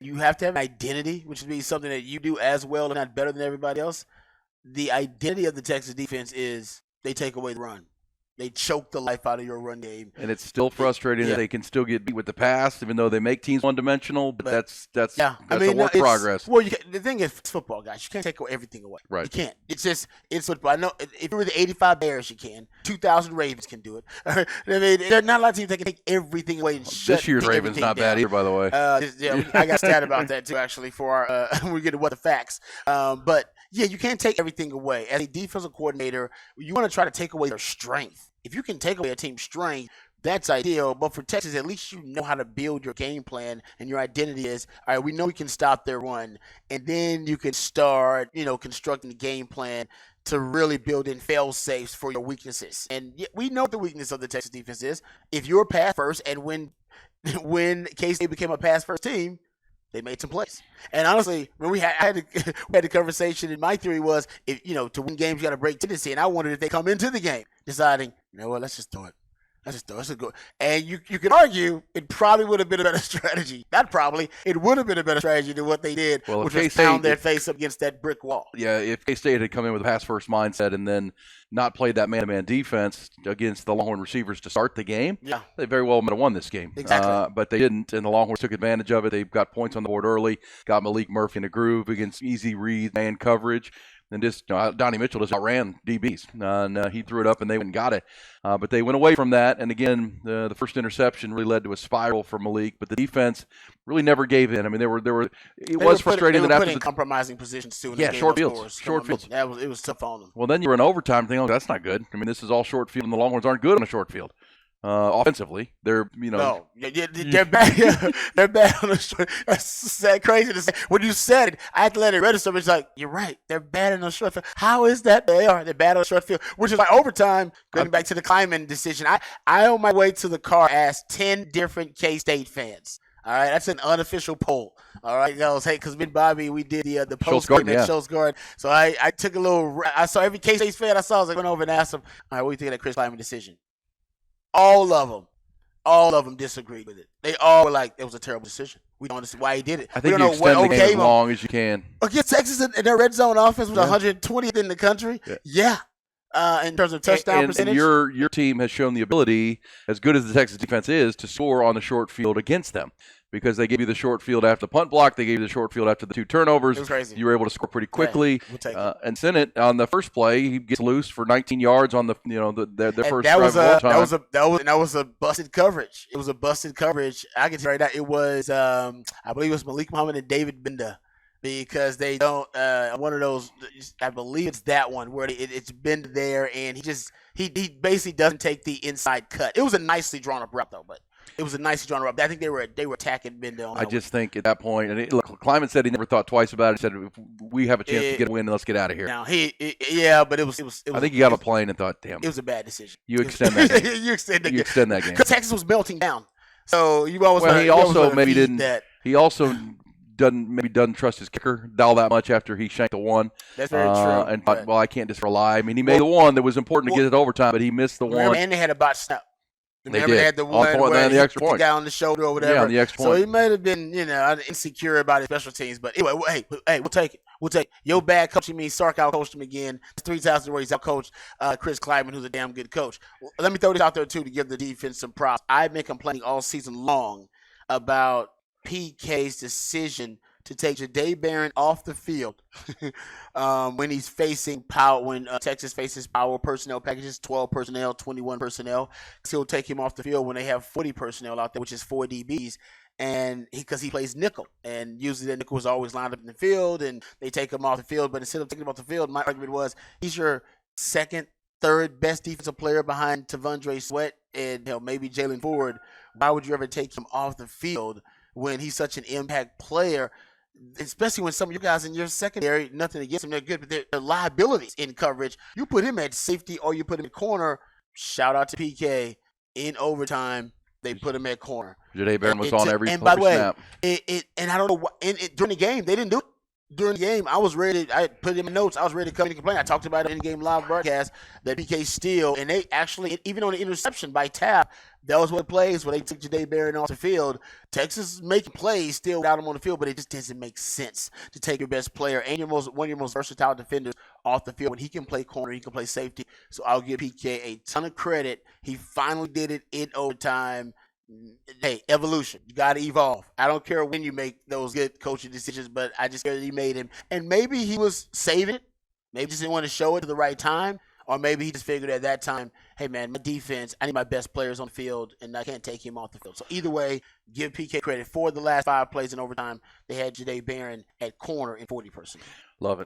you have to have an identity, which would be something that you do as well, if not better than everybody else. The identity of the Texas defense is they take away the run. They choke the life out of your run game. And it's still frustrating that they can still get beat with the pass, even though they make teams one-dimensional. But that's a work in progress. Well, the thing is, it's football, guys. You can't take everything away. Right. You can't. It's football. I know if you were the 85 Bears, you can. 2,000 Ravens can do it. I mean, there are not a lot of teams that can take everything away and shut this year's Ravens not down. bad either, by the way. I got stat about that too, actually, for our when we get to what the facts. But yeah, you can't take everything away. As a defensive coordinator, you want to try to take away their strength. If you can take away a team's strength, that's ideal. But for Texas, at least you know how to build your game plan, and your identity is, all right, we know we can stop their run. And then you can start, constructing the game plan to really build in fail-safes for your weaknesses. And we know what the weakness of the Texas defense is. If you're pass first, and when K-State became a pass first team, they made some plays. And honestly, when we had the conversation, and my theory was, to win games, you got to break tendency. And I wondered if they come into the game deciding, you know what, let's just throw it. Let's go. And you could argue it probably would have been a better strategy. Not probably. It would have been a better strategy than what they did, which was pound their face up against that brick wall. Yeah, if K-State had come in with a pass-first mindset and then not played that man-to-man defense against the Longhorn receivers to start the game, they very well might have won this game. Exactly. But they didn't, and the Longhorns took advantage of it. They got points on the board early, got Malik Murphy in a groove against easy read, man coverage. And just Donnie Mitchell just outran DBs, and he threw it up, and they went and got it. But they went away from that, and again, the first interception really led to a spiral for Malik. But the defense really never gave in. I mean, it was frustrating that after in compromising positions too. Short fields. It was tough on them. Well, then you're in overtime thinking, that's not good. I mean, this is all short field, and the Longhorns aren't good on a short field. Offensively, they're they're bad. They're bad on the short. That's crazy to say. When you said it, I had to let it register. It's like, you're right. They're bad on the short field. How is that? They're bad on the short field, which is like overtime. Going back to the Kleiman decision, I on my way to the car asked 10 different K-State fans. All right, that's an unofficial poll. All right, guys. Hey, because me and Bobby, we did the post game at Schultz Garden. So I took a little. I saw every K-State fan I saw. I was like, went over and asked them, all right, what do you think of that Chris Kleiman decision? All of them disagreed with it. They all were like, it was a terrible decision. We don't understand why he did it. I think you extend the game as long as you can. Against Texas in their red zone offense was 120th in the country. Yeah. In terms of touchdown percentage. And your team has shown the ability, as good as the Texas defense is, to score on the short field against them. Because they gave you the short field after the punt block, they gave you the short field after the 2 turnovers. It was crazy. You were able to score pretty quickly. We'll take it. And Sennett on the first play, he gets loose for 19 yards on their first drive of all time. That was a busted coverage. It was a busted coverage. I can tell you that it was. I believe it was Malik Muhammad and David Benda. Because they don't, one of those, I believe it's that one where it's been there, and he basically doesn't take the inside cut. It was a nicely drawn up route though, but it was a nicely drawn up. I think they were attacking Benda on that. I just think at that point, and Kleiman said he never thought twice about it. He said, if we have a chance to get a win, let's get out of here. Now but it was. I think he got a plane and thought, damn, it was a bad decision. You extend that game. you extend that game Because Texas was melting down. So you always. Well, he also maybe didn't. That. He also doesn't trust his kicker all that much after he shanked the one. That's very true. And thought, I can't just rely. I mean, he made the one that was important to get it overtime, but he missed the one. And they had a botched snap. Remember they had the one where the extra point. The guy on the shoulder or whatever. Yeah, on the extra point. So he might have been, insecure about his special teams. But anyway, hey, we'll take it. We'll take it. Your bad coaching means Sark out-coached him again. 3 times where he's out-coached Chris Kleiman, who's a damn good coach. Let me throw this out there, too, to give the defense some props. I've been complaining all season long about PK's decision to take Jahdae Barron off the field when he's facing power. When Texas faces power personnel packages, 12 personnel, 21 personnel, he'll take him off the field when they have 40 personnel out there, which is 4 DBs. And because he plays nickel, and usually the nickel is always lined up in the field, and they take him off the field. But instead of taking him off the field, my argument was he's your second, third best defensive player behind Tavondre Sweat and maybe Jalen Ford. Why would you ever take him off the field when he's such an impact player? Especially when some of you guys in your secondary, nothing against them, they're good, but they're liabilities in coverage. You put him at safety or you put him at corner. Shout out to PK. In overtime, they put him at corner. Jahdae Barron was on every and by the way, snap. And I don't know during the game they didn't do it. during the game, I was ready. I put it in my notes. I was ready to come in and complain. I talked about it in the game live broadcast that PK Steele, and they actually, even on the interception by Tapp, that was what plays where they took Jadae Barron off the field. Texas is making plays still without him on the field, but it just doesn't make sense to take your best player and one of your most versatile defenders off the field when he can play corner, he can play safety. So I'll give PK a ton of credit. He finally did it in overtime. Hey, evolution. You got to evolve. I don't care when you make those good coaching decisions, but I just care that he made him. And maybe he was saving it. Maybe he just didn't want to show it at the right time. Or maybe he just figured at that time, hey, man, my defense, I need my best players on the field, and I can't take him off the field. So either way, give PK credit for the last 5 plays in overtime. They had Jadae Barron at corner in 40 personnel. Love it.